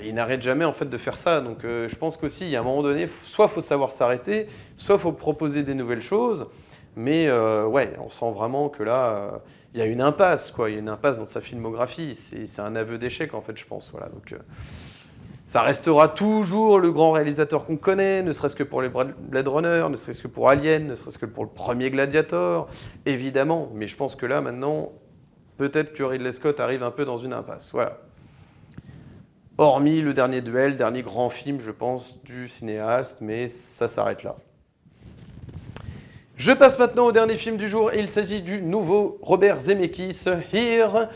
ils n'arrêtent jamais en fait de faire ça. Donc je pense qu'aussi, il y a un moment donné, soit il faut savoir s'arrêter, soit il faut proposer des nouvelles choses. Mais ouais, on sent vraiment que là, il y a une impasse, quoi. Il y a une impasse dans sa filmographie. C'est un aveu d'échec, en fait, je pense. Voilà. Donc, ça restera toujours le grand réalisateur qu'on connaît, ne serait-ce que pour les Blade Runner, ne serait-ce que pour Alien, ne serait-ce que pour le premier Gladiator, évidemment. Mais je pense que là, maintenant, peut-être que Ridley Scott arrive un peu dans une impasse. Voilà. Hormis le dernier duel, dernier grand film, je pense, du cinéaste, mais ça s'arrête là. Je passe maintenant au dernier film du jour et il s'agit du nouveau Robert Zemeckis, Here,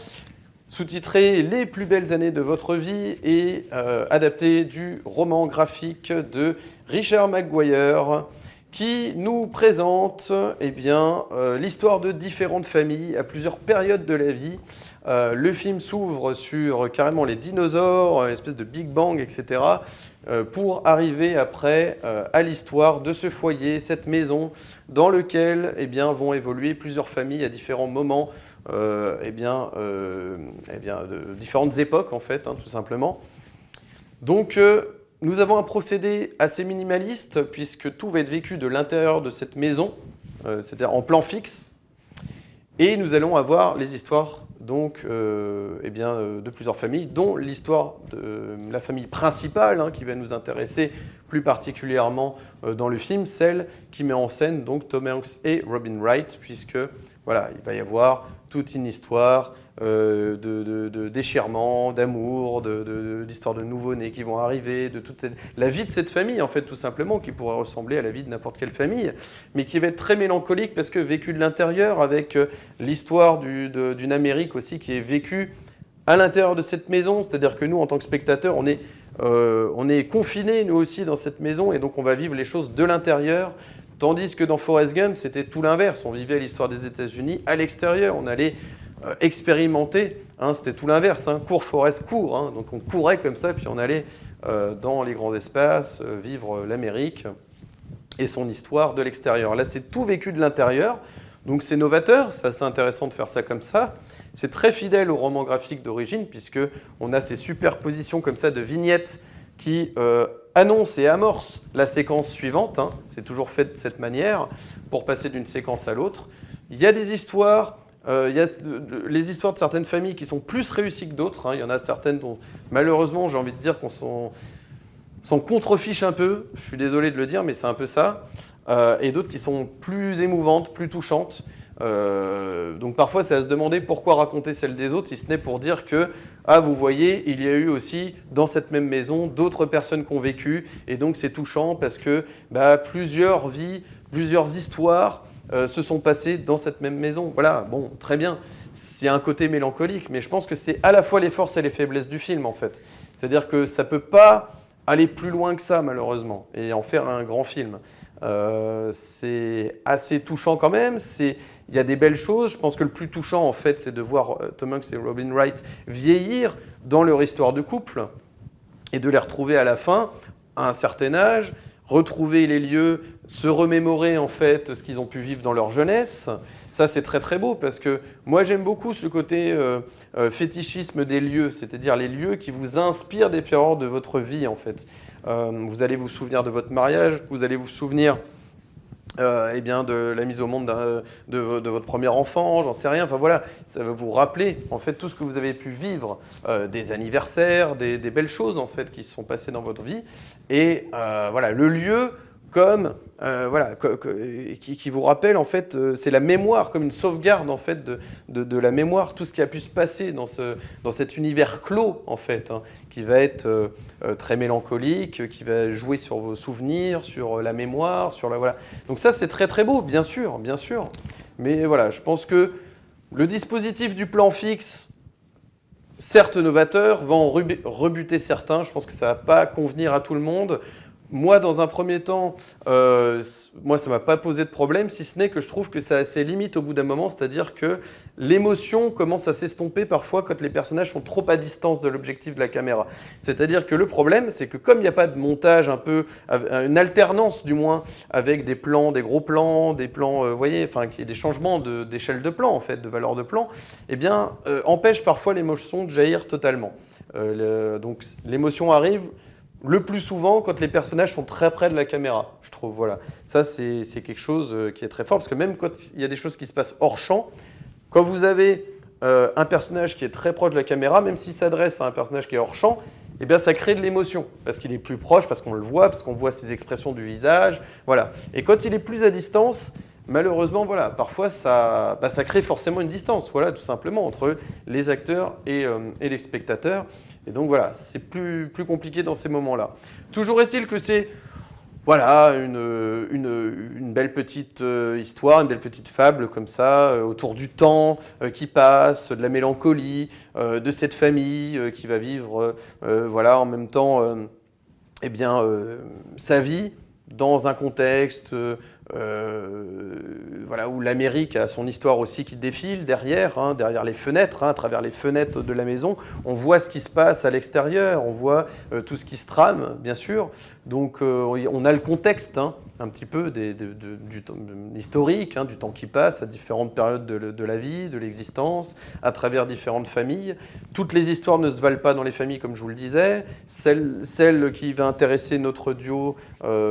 sous-titré Les plus belles années de votre vie et adapté du roman graphique de Richard McGuire qui nous présente eh bien, l'histoire de différentes familles à plusieurs périodes de la vie. Le film s'ouvre sur carrément les dinosaures, une espèce de Big Bang, etc., pour arriver après à l'histoire de ce foyer, cette maison, dans lequel eh bien, vont évoluer plusieurs familles à différents moments, de différentes époques, en fait, hein, tout simplement. Donc, nous avons un procédé assez minimaliste, puisque tout va être vécu de l'intérieur de cette maison, c'est-à-dire en plan fixe, et nous allons avoir les histoires donc, de plusieurs familles, dont l'histoire de la famille principale, hein, qui va nous intéresser plus particulièrement dans le film, celle qui met en scène donc, Tom Hanks et Robin Wright, puisque voilà, il va y avoir toute une histoire de déchirement, d'amour, d'histoire de nouveau-nés qui vont arriver, de toute la vie de cette famille, en fait, tout simplement, qui pourrait ressembler à la vie de n'importe quelle famille, mais qui va être très mélancolique parce que vécu de l'intérieur, avec l'histoire d'une Amérique aussi qui est vécue à l'intérieur de cette maison, c'est-à-dire que nous, en tant que spectateurs, on est confinés, nous aussi, dans cette maison, et donc on va vivre les choses de l'intérieur. Tandis que dans Forrest Gump, c'était tout l'inverse. On vivait l'histoire des États-Unis à l'extérieur. On allait expérimenter. Hein, c'était tout l'inverse. Hein. Cours, Forrest, cours. Hein. Donc on courait comme ça, puis on allait dans les grands espaces, vivre l'Amérique et son histoire de l'extérieur. Là, c'est tout vécu de l'intérieur. Donc c'est novateur. C'est assez intéressant de faire ça comme ça. C'est très fidèle au roman graphique d'origine, puisqu'on a ces superpositions comme ça de vignettes qui annonce et amorce la séquence suivante. Hein. C'est toujours fait de cette manière pour passer d'une séquence à l'autre. Il y a des histoires, les histoires de certaines familles qui sont plus réussies que d'autres. Hein. Il y en a certaines dont, malheureusement, j'ai envie de dire qu'on s'en contrefiche un peu. Je suis désolé de le dire, mais c'est un peu ça. Et d'autres qui sont plus émouvantes, plus touchantes. Donc parfois, c'est à se demander pourquoi raconter celle des autres, si ce n'est pour dire que, ah, vous voyez, il y a eu aussi dans cette même maison d'autres personnes qui ont vécu, et donc c'est touchant parce que plusieurs vies, plusieurs histoires se sont passées dans cette même maison. Voilà, bon, très bien. C'est un côté mélancolique, mais je pense que c'est à la fois les forces et les faiblesses du film, en fait. C'est-à-dire que ça ne peut pas aller plus loin que ça, malheureusement, et en faire un grand film. C'est assez touchant quand même, il y a des belles choses. Je pense que le plus touchant, en fait, c'est de voir Tom Hanks et Robin Wright vieillir dans leur histoire de couple et de les retrouver à la fin, à un certain âge, retrouver les lieux, se remémorer en fait ce qu'ils ont pu vivre dans leur jeunesse. Ça, c'est très très beau parce que moi, j'aime beaucoup ce côté fétichisme des lieux, c'est-à-dire les lieux qui vous inspirent des périodes de votre vie en fait. Vous allez vous souvenir de votre mariage, vous allez vous souvenir eh bien, de la mise au monde de votre premier enfant, j'en sais rien. Enfin voilà, ça va vous rappeler en fait tout ce que vous avez pu vivre, des anniversaires, des belles choses en fait qui se sont passées dans votre vie. Et voilà, le lieu comme voilà, qui vous rappelle en fait, c'est la mémoire comme une sauvegarde en fait de la mémoire, tout ce qui a pu se passer dans cet univers clos en fait, hein, qui va être très mélancolique, qui va jouer sur vos souvenirs, sur la mémoire, sur la voilà. Donc ça c'est très très beau, bien sûr, bien sûr. Mais voilà, je pense que le dispositif du plan fixe, certes novateur, va en rebuter certains. Je pense que ça ne va pas convenir à tout le monde. Moi, dans un premier temps, moi, ça ne m'a pas posé de problème, si ce n'est que je trouve que ça a ses limites au bout d'un moment, c'est-à-dire que l'émotion commence à s'estomper parfois quand les personnages sont trop à distance de l'objectif de la caméra. C'est-à-dire que le problème, c'est que comme il n'y a pas de montage un peu, une alternance du moins, avec des plans, des gros plans, des plans, vous voyez, enfin, qu'il y ait des changements d'échelle de plan, en fait, de valeur de plan, eh bien, empêche parfois l'émotion de jaillir totalement. Donc, l'émotion arrive le plus souvent quand les personnages sont très près de la caméra, je trouve. Voilà. Ça, c'est quelque chose qui est très fort, parce que même quand il y a des choses qui se passent hors champ, quand vous avez un personnage qui est très proche de la caméra, même s'il s'adresse à un personnage qui est hors champ, eh bien, ça crée de l'émotion, parce qu'il est plus proche, parce qu'on le voit, parce qu'on voit ses expressions du visage. Voilà. Et quand il est plus à distance, malheureusement, voilà, parfois, ça crée forcément une distance, voilà, tout simplement, entre les acteurs et les spectateurs. Et donc, voilà, c'est plus compliqué dans ces moments-là. Toujours est-il que c'est voilà, une belle petite histoire, une belle petite fable comme ça, autour du temps qui passe, de la mélancolie, de cette famille qui va vivre voilà, en même temps eh bien, sa vie dans un contexte voilà, où l'Amérique a son histoire aussi qui défile derrière, hein, derrière les fenêtres, hein, à travers les fenêtres de la maison. On voit ce qui se passe à l'extérieur, on voit tout ce qui se trame, bien sûr. Donc on a le contexte, hein, un petit peu du temps historique, hein, du temps qui passe à différentes périodes de la vie, de l'existence, à travers différentes familles. Toutes les histoires ne se valent pas dans les familles, comme je vous le disais. Celle qui va intéresser notre duo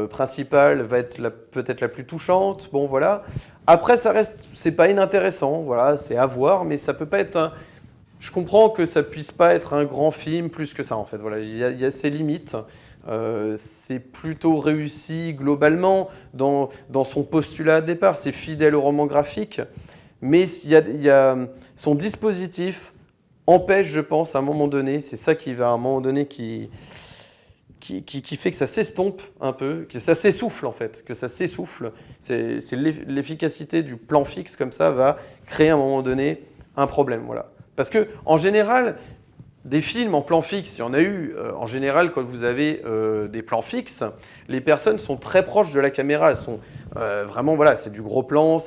principal va être peut-être la plus touchante. Bon, voilà. Après, ça reste, c'est pas inintéressant, voilà, c'est à voir, mais ça peut pas être je comprends que ça puisse pas être un grand film plus que ça, en fait. Voilà, il y a ses limites. C'est plutôt réussi globalement dans son postulat de départ. C'est fidèle au roman graphique, mais il y a son dispositif empêche, je pense, à un moment donné, c'est ça qui va à un moment donné qui fait que ça s'estompe un peu, que ça s'essouffle en fait, que ça s'essouffle. C'est l'efficacité du plan fixe comme ça va créer à un moment donné un problème, voilà. Parce que en général, des films en plan fixe, il y en a eu. En général, quand vous avez des plans fixes, les personnes sont très proches de la caméra. Elles sont vraiment, voilà, c'est du gros plan.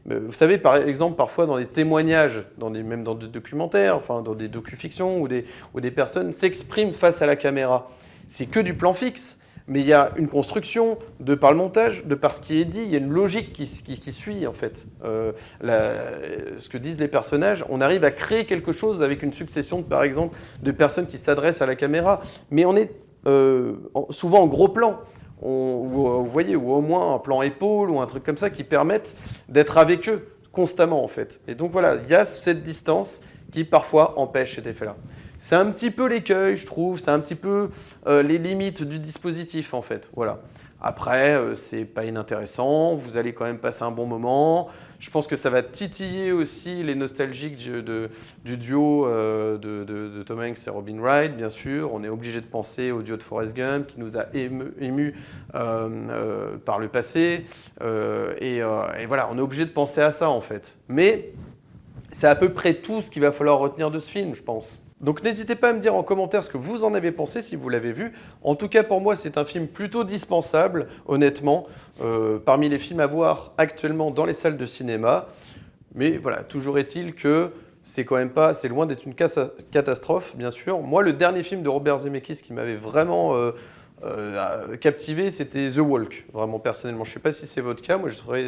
Vous savez, par exemple, parfois dans des témoignages, même dans des documentaires, enfin dans des docu-fictions, où des personnes s'expriment face à la caméra. C'est que du plan fixe, mais il y a une construction de par le montage, de par ce qui est dit, il y a une logique qui suit en fait ce que disent les personnages. On arrive à créer quelque chose avec une succession, par exemple, de personnes qui s'adressent à la caméra, mais on est souvent en gros plan. Vous voyez, ou au moins un plan épaule ou un truc comme ça qui permettent d'être avec eux constamment en fait. Et donc voilà, il y a cette distance qui parfois empêche cet effet-là. C'est un petit peu l'écueil, je trouve, c'est un petit peu les limites du dispositif, en fait. Voilà. Après, c'est pas inintéressant, vous allez quand même passer un bon moment. Je pense que ça va titiller aussi les nostalgiques du duo de Tom Hanks et Robin Wright, bien sûr. On est obligé de penser au duo de Forrest Gump, qui nous a émus par le passé. Et voilà, on est obligé de penser à ça, en fait. Mais c'est à peu près tout ce qu'il va falloir retenir de ce film, je pense. Donc n'hésitez pas à me dire en commentaire ce que vous en avez pensé si vous l'avez vu. En tout cas, pour moi, c'est un film plutôt dispensable, honnêtement, parmi les films à voir actuellement dans les salles de cinéma. Mais voilà, toujours est-il que c'est quand même pas, c'est loin d'être une catastrophe, bien sûr. Moi, le dernier film de Robert Zemeckis qui m'avait vraiment captivé, c'était The Walk. Vraiment, personnellement, je ne sais pas si c'est votre cas. Moi, je trouvais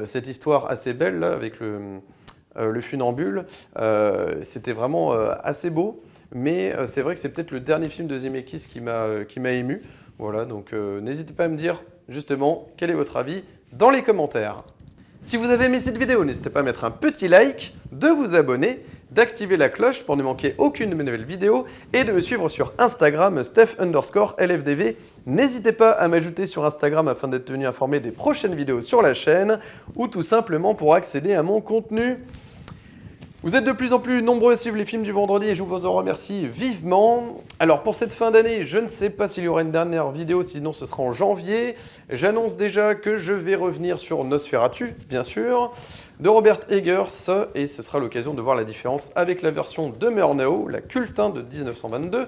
cette histoire assez belle, là, avec le funambule. C'était vraiment assez beau. Mais c'est vrai que c'est peut-être le dernier film de Zemeckis qui m'a ému. Voilà, donc n'hésitez pas à me dire, justement, quel est votre avis dans les commentaires. Si vous avez aimé cette vidéo, n'hésitez pas à mettre un petit like, de vous abonner, d'activer la cloche pour ne manquer aucune de mes nouvelles vidéos et de me suivre sur Instagram, Steph_LFDV. N'hésitez pas à m'ajouter sur Instagram afin d'être tenu informé des prochaines vidéos sur la chaîne ou tout simplement pour accéder à mon contenu. Vous êtes de plus en plus nombreux à suivre les films du vendredi et je vous en remercie vivement. Alors pour cette fin d'année, je ne sais pas s'il y aura une dernière vidéo, sinon ce sera en janvier. J'annonce déjà que je vais revenir sur Nosferatu, bien sûr, de Robert Eggers, et ce sera l'occasion de voir la différence avec la version de Murnau, la culte de 1922.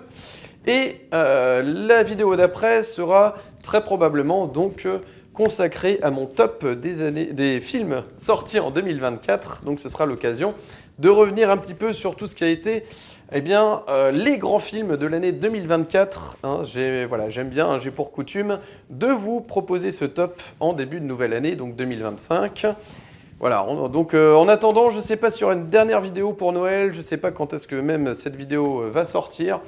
Et la vidéo d'après sera très probablement donc consacrée à mon top des films sortis en 2024. Donc ce sera l'occasion de revenir un petit peu sur tout ce qui a été les grands films de l'année 2024. Hein, j'aime bien, j'ai pour coutume de vous proposer ce top en début de nouvelle année, donc 2025. Voilà, donc en attendant, je ne sais pas s'il y aura une dernière vidéo pour Noël, je ne sais pas quand est-ce que même cette vidéo va sortir.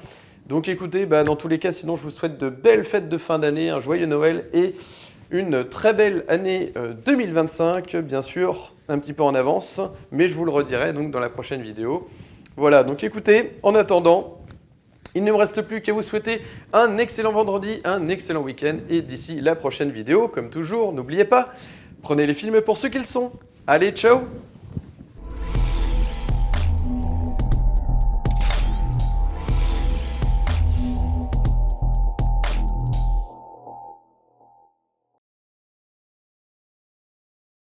Donc écoutez, dans tous les cas, sinon je vous souhaite de belles fêtes de fin d'année, un joyeux Noël et une très belle année 2025, bien sûr, un petit peu en avance, mais je vous le redirai donc dans la prochaine vidéo. Voilà, donc écoutez, en attendant, il ne me reste plus qu'à vous souhaiter un excellent vendredi, un excellent week-end, et d'ici la prochaine vidéo, comme toujours, n'oubliez pas, prenez les films pour ce qu'ils sont. Allez, ciao!